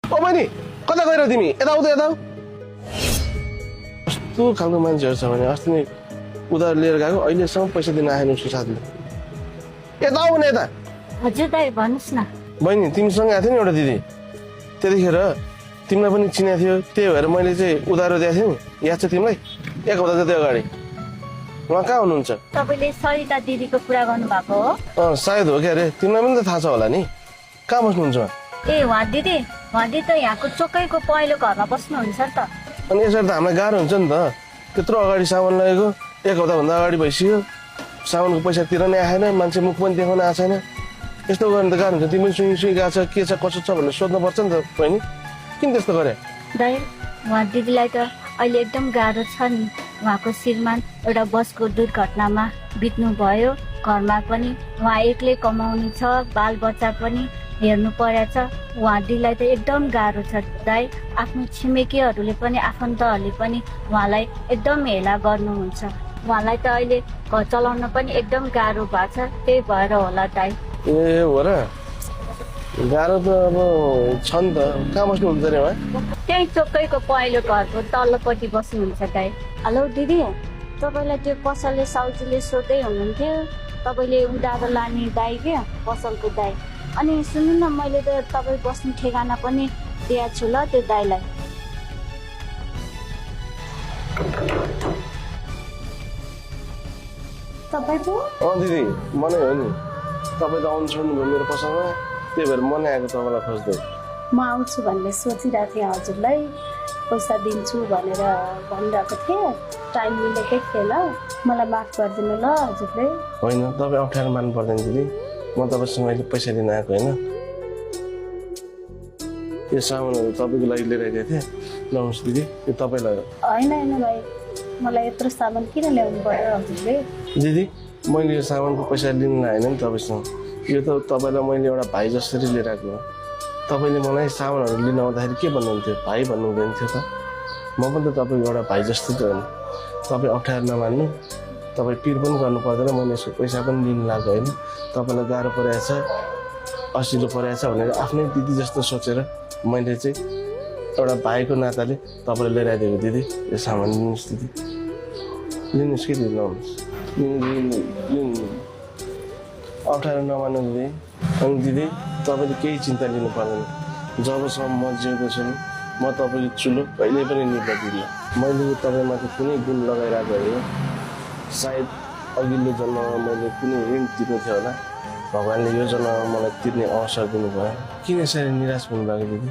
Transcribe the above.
ओ बहिनी कता गएर तिमी यता आऊ त यता आऊ कस्तो खालको मान्छेहरू छ भने अस्ति नै उधार लिएर गएको अहिलेसम्म पैसा दिन आएन उसको साथीले यता आऊ न यता हजुर दाइ भन्नुहोस् न बहिनी तिमीसँग आएको थियो नि एउटा दिदी त्यतिखेर तिमीलाई पनि चिनेको थियो त्यही भएर मैले चाहिँ उधारो दिएको थिएँ नि याद छ तिमीलाई एक हप्ता जति अगाडि उहाँ कहाँ हुनुहुन्छ तपाईँले सरिता दिदीको कुरा गर्नुभएको हो सायद हो क्या अरे तिमीलाई पनि त थाहा छ होला नि कहाँ बस्नुहुन्छ उहाँ ए उहाँ दिदी त यहाँको चोकैको पहिलो घरमा बस्नुहुन्छ नि त अनि यसरी त हामीलाई गाह्रो हुन्छ नि त त्यत्रो अगाडि सामान लगेको एक हप्ताभन्दा अगाडि भइसक्यो सामानको पैसा तिर्नै आएन मान्छे मुख पनि देखाउन आएको छैन यस्तो गर्नु त गाह्रो हुन्छ तिमी सुई गएको छ के छ कसो छ भनेर सोध्नुपर्छ नि त बहिनी किन त्यस्तो गरे दाइ उहाँ दिदीलाई त अहिले एकदम गाह्रो छ नि उहाँको श्रीमान एउटा बसको दुर्घटनामा बित्नु भयो घरमा पनि उहाँ एक्लै कमाउनु छ बालबच्चा पनि हेर्नु परेछ उहाँ दिदीलाई त एकदम गाह्रो छ दाइ आफ्नो छिमेकीहरूले पनि आफन्तहरूले पनि उहाँलाई एकदम हेला गर्नुहुन्छ उहाँलाई त अहिले घर चलाउन पनि एकदम गाह्रो भएको छ त्यही भएर होला दाइ ए हो र गाह्रो त अब छ नि त कहाँ बस्नुहुन्छ अरे उहाँ त्यही चोकैको पहिलो घरको तल्लोपट्टि बस्नुहुन्छ दाइ हेलो दिदी तपाईँलाई त्यो पसलले साउजीले सोध्दै हुनुहुन्थ्यो तपाईँले उधारो लाने दाइ क्या पसलको दाइ अनि सुन्नु न मैले त तपाईँ बस्ने ठेगाना पनि दिएको छु ल त्यो दाइलाई तपाईँको दिदी मनै हो नि तपाईँ त आउनु छोड्नुभयो मेरो पसलमा त्यही भएर मनै आएको तपाईँलाई खोज्दै म आउँछु भन्ने सोचिरहेको थिएँ हजुरलाई पैसा दिन्छु भनेर भनिरहेको थिएँ टाइम मिलेकै थिएन मलाई माफ गरिदिनु ल हजुरले होइन तपाईँ अप्ठ्यारो मान्नु पर्दैन दिदी म तपाईँसँग अहिले पैसा लिन आएको होइन यो सामानहरू तपाईँको लागि लिएर आइदिएको थिएँ लाउनुहोस् दिदी यो तपाईँलाई होइन भाइ मलाई यत्रो सामान किन ल्याउनु पर्यो हजुरले दिदी मैले यो सामानको पैसा लिनु आएन नि तपाईँसँग यो त तपाईँलाई मैले एउटा भाइ जसरी लिएर आएको हो तपाईँले मलाई सामानहरू लिन आउँदाखेरि के भन्नुहुन्थ्यो भाइ भन्नुहुँदैन थियो त म पनि त तपाईँको एउटा भाइ जस्तो त हो नि तपाईँ अप्ठ्यारो नमान्नु तपाईँ पिर पनि गर्नु पर्दैन मैले यसको पैसा पनि लिनु लाग्यो होइन तपाईँलाई गाह्रो परेछ असिलो परेछ भनेर आफ्नै दिदी जस्तो सोचेर मैले चाहिँ एउटा भाइको नाताले तपाईँलाई लिएर आइदिएको दिदी यो सामान लिनुहोस् दिदी लिनुहोस् कि दिदी लाउनुहोस् लिनु अप्ठ्यारो नमान्नु दिदी अनि दिदी तपाईँले केही चिन्ता लिनु पर्दैन जबसम्म म जिउँदो छु नि म तपाईँको चुलो कहिले पनि निभाइदिन्न मैले तपाईँमाथि कुनै गुण लगाइरहेको होइन सायद अघिल्लो जन्ममा मैले कुनै ऋण तिर्नु थियो होला भगवान्ले यो जन्ममा मलाई तिर्ने अवसर दिनुभयो किन यसरी निराश हुनुभएको दिदी